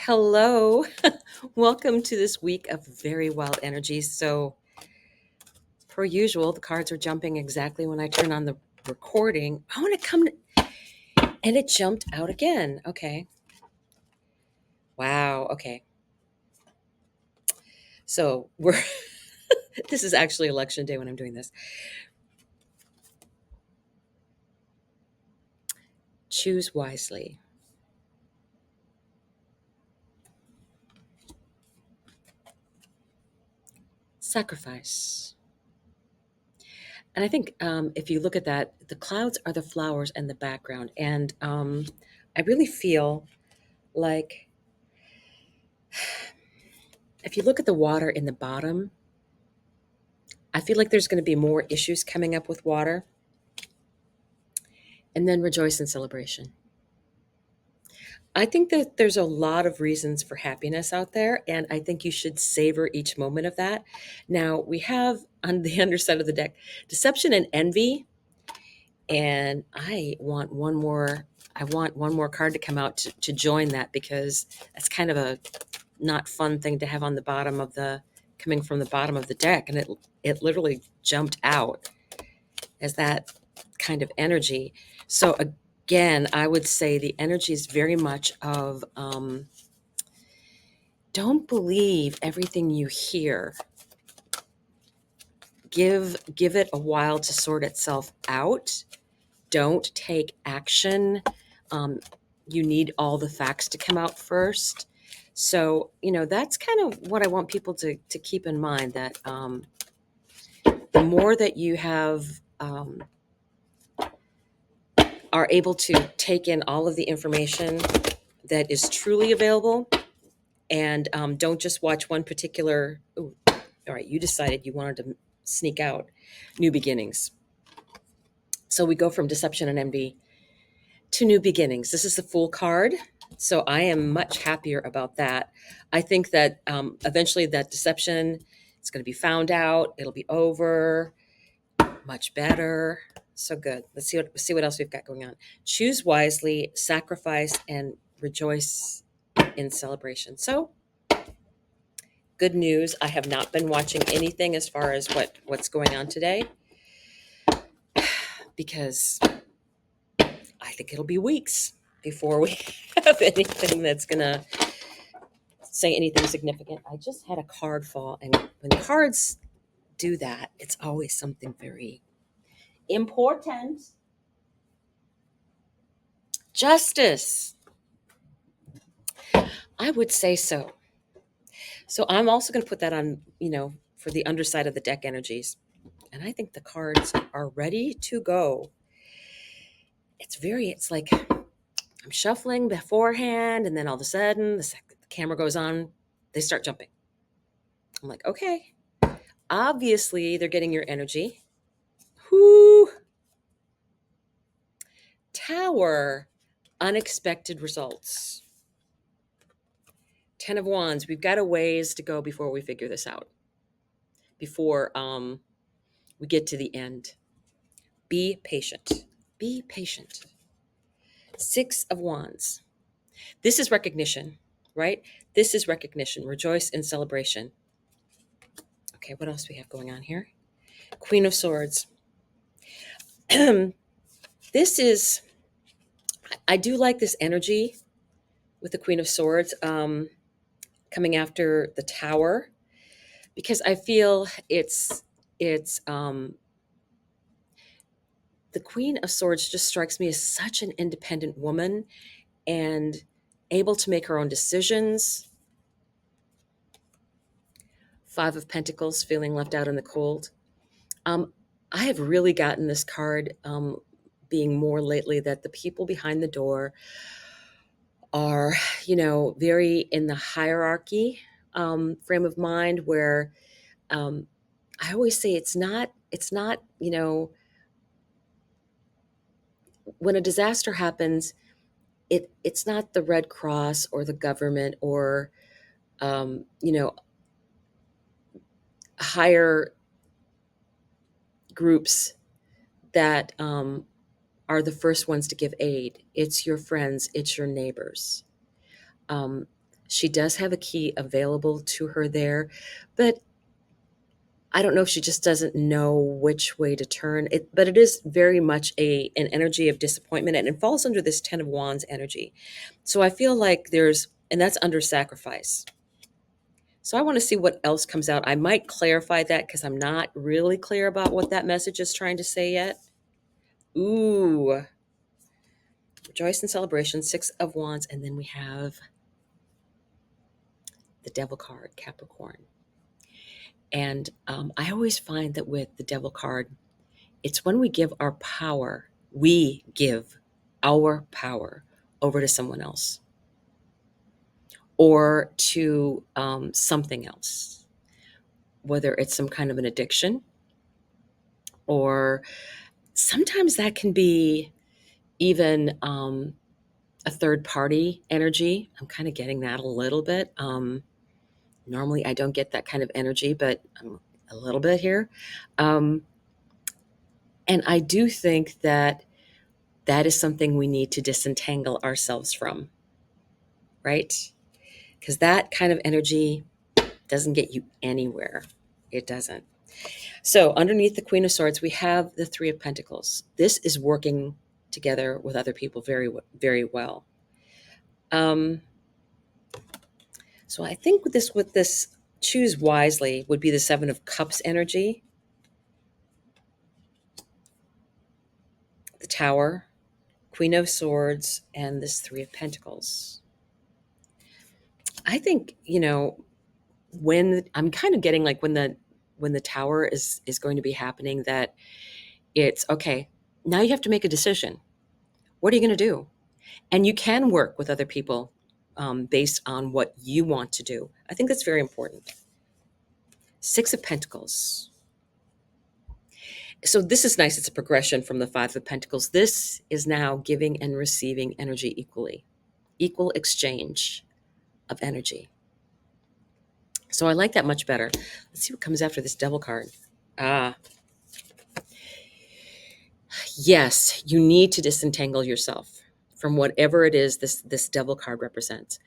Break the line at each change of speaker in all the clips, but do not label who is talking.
Hello. Welcome to this week of very wild energies. So, per usual, the cards are jumping exactly when I turn on the recording. I want to come, and it jumped out again. Okay. Wow. Okay. So, we're, this is actually election day when I'm doing this. Choose wisely. Sacrifice. And I think if you look at that, the clouds are the flowers and the background. And I really feel like if you look at the water in the bottom, I feel like there's going to be more issues coming up with water. And then rejoice in celebration. I think that there's a lot of reasons for happiness out there, and I think you should savor each moment of that. Now, we have on the underside of the deck deception and envy, and I want one more card to come out to join that because that's kind of a not fun thing to have on the bottom of the coming from the bottom of the deck, and it literally jumped out as that kind of energy. So again, I would say the energy is very much of don't believe everything you hear. Give it a while to sort itself out. Don't take action. Um, you need all the facts to come out first. So, that's kind of what I want people to keep in mind, that the more that you have are able to take in all of the information that is truly available, and don't just watch one particular. Ooh, all right, you decided you wanted to sneak out. New beginnings. So we go from deception and envy to new beginnings. This is the Fool card. So I am much happier about that. I think that eventually that deception is going to be found out. It'll be over. Much better. So good. Let's see what else we've got going on. Choose wisely, sacrifice, and rejoice in celebration. So good news. I have not been watching anything as far as what's going on today because I think it'll be weeks before we have anything that's going to say anything significant. I just had a card fall, and when cards do that, it's always something very important. Justice. I would say so. So I'm also going to put that on, for the underside of the deck energies. And I think the cards are ready to go. It's like I'm shuffling beforehand, and then all of a sudden, the camera goes on, they start jumping. I'm like, okay, obviously they're getting your energy. Whoo! Tower, unexpected results. 10 of Wands, we've got a ways to go before we figure this out, before we get to the end. Be patient. Be patient. 6 of Wands. This is recognition, right? This is recognition. Rejoice in celebration. Okay, what else do we have going on here? Queen of Swords. This is, I do like this energy with the Queen of Swords coming after the Tower, because I feel it's the Queen of Swords just strikes me as such an independent woman and able to make her own decisions. 5 of Pentacles, feeling left out in the cold. I have really gotten this card being more lately that the people behind the door are, very in the hierarchy frame of mind, where I always say it's not, when a disaster happens, it's not the Red Cross or the government or, higher groups that are the first ones to give aid. It's your friends, it's your neighbors. She does have a key available to her there, but I don't know if she just doesn't know which way to turn it, but it is very much an energy of disappointment, and it falls under this 10 of Wands energy. So I feel like and that's under sacrifice. So I want to see what else comes out. I might clarify that because I'm not really clear about what that message is trying to say yet. Ooh, rejoice and celebration, 6 of Wands, and then we have the Devil card, Capricorn. And I always find that with the Devil card, it's when we give our power over to someone else or to something else, whether it's some kind of an addiction, or sometimes that can be even a third party energy. I'm kind of getting that a little bit. Normally, I don't get that kind of energy, but a little bit here. And I do think that is something we need to disentangle ourselves from, right? Because that kind of energy doesn't get you anywhere. It doesn't. So underneath the Queen of Swords, we have the Three of Pentacles. This is working together with other people very, very well. So I think with this choose wisely would be the Seven of Cups energy, the Tower, Queen of Swords, and this Three of Pentacles. I think, when I'm kind of getting like when the Tower is going to be happening, that it's okay. Now you have to make a decision. What are you going to do? And you can work with other people based on what you want to do. I think that's very important. Six of Pentacles. So this is nice. It's a progression from the Five of Pentacles. This is now giving and receiving energy equally, equal exchange of energy. So I like that much better. Let's see what comes after this Devil card. Yes, you need to disentangle yourself from whatever it is this Devil card represents.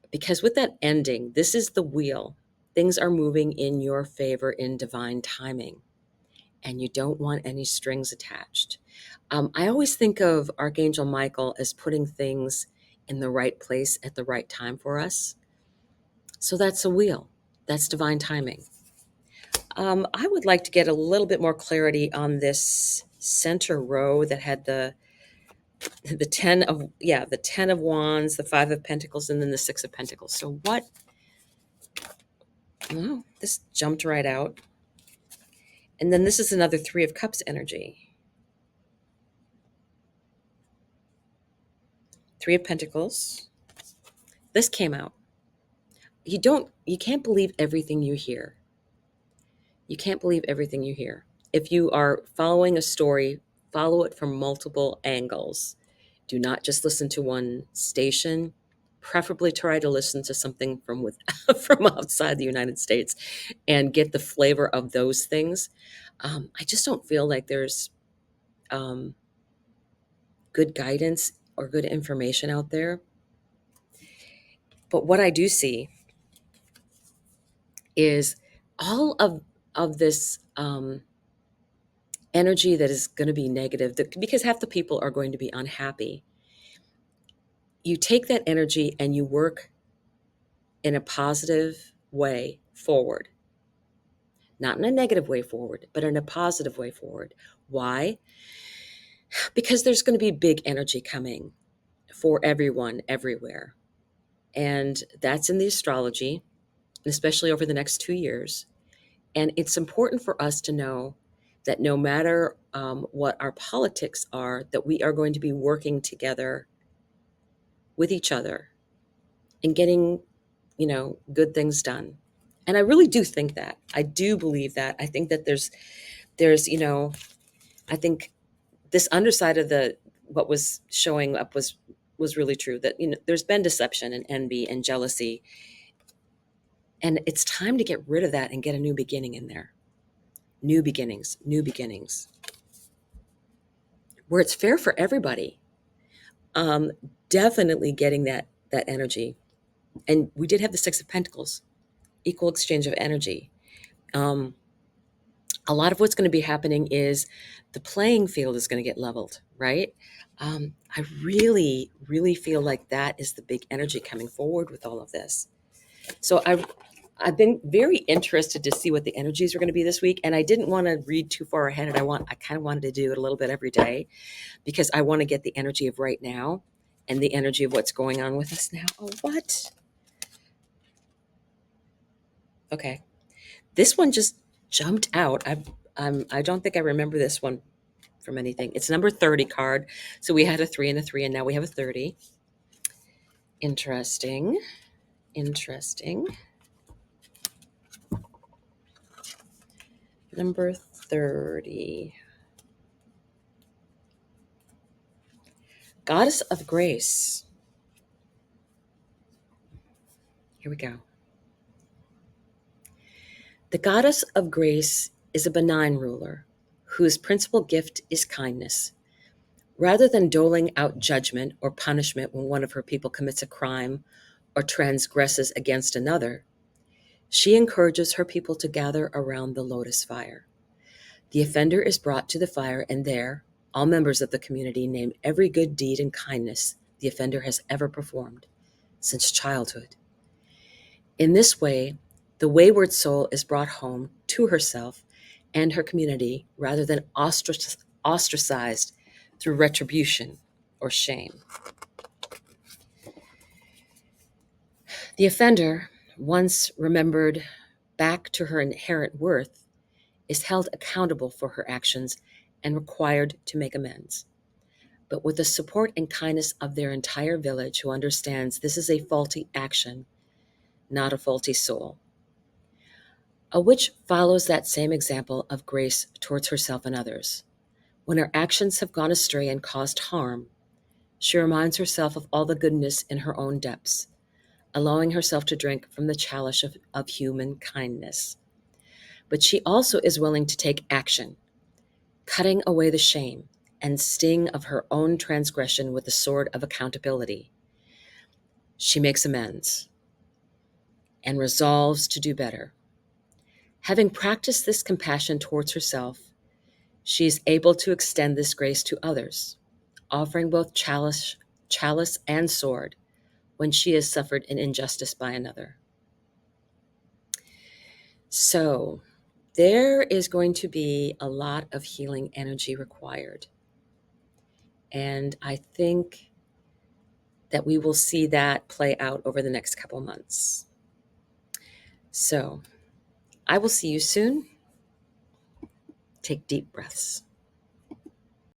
Because with that ending, this is the wheel. Things are moving in your favor in divine timing, and you don't want any strings attached. I always think of Archangel Michael as putting things in the right place at the right time for us. So that's a wheel. That's divine timing. I would like to get a little bit more clarity on this center row that had the 10 of Wands, the 5 of Pentacles, and then the 6 of Pentacles. So what? Oh, this jumped right out. And then this is another 3 of Cups energy. 3 of Pentacles. This came out. You can't believe everything you hear. You can't believe everything you hear. If you are following a story, follow it from multiple angles. Do not just listen to one station. Preferably try to listen to something from from outside the United States and get the flavor of those things. I just don't feel like there's good guidance or good information out there. But what I do see is all of this energy that is going to be negative, because half the people are going to be unhappy. You take that energy and you work in a positive way forward. Not in a negative way forward, but in a positive way forward. Why? Because there's going to be big energy coming for everyone, everywhere. And that's in the astrology, especially over the next 2 years. And it's important for us to know that no matter what our politics are, that we are going to be working together with each other and getting, good things done. And I really do think that. I do believe that. I think that there's, I think this underside of what was showing up was really true, that, there's been deception and envy and jealousy. And it's time to get rid of that and get a new beginning in there. New beginnings, where it's fair for everybody. Definitely getting that energy. And we did have the Six of Pentacles, equal exchange of energy. Um, a lot of what's going to be happening is the playing field is going to get leveled, right? I really, really feel like that is the big energy coming forward with all of this. So I've been very interested to see what the energies are going to be this week, and I didn't want to read too far ahead. And I kind of wanted to do it a little bit every day because I want to get the energy of right now and the energy of what's going on with us now. Oh, what? Okay, this one just jumped out. I don't think I remember this one from anything. It's number 30 card. So we had a 3 and a 3, and now we have a 30. Interesting. Interesting. Number 30. Goddess of Grace. Here we go. The Goddess of Grace is a benign ruler whose principal gift is kindness. Rather than doling out judgment or punishment when one of her people commits a crime or transgresses against another, she encourages her people to gather around the lotus fire. The offender is brought to the fire, and there, all members of the community name every good deed and kindness the offender has ever performed since childhood. In this way, the wayward soul is brought home to herself and her community rather than ostracized through retribution or shame. The offender, once remembered back to her inherent worth, is held accountable for her actions and required to make amends. But with the support and kindness of their entire village who understands this is a faulty action, not a faulty soul. A witch follows that same example of grace towards herself and others. When her actions have gone astray and caused harm, she reminds herself of all the goodness in her own depths, allowing herself to drink from the chalice of human kindness. But she also is willing to take action, cutting away the shame and sting of her own transgression with the sword of accountability. She makes amends and resolves to do better. Having practiced this compassion towards herself, she is able to extend this grace to others, offering both chalice and sword when she has suffered an injustice by another. So there is going to be a lot of healing energy required. And I think that we will see that play out over the next couple months. So I will see you soon. Take deep breaths.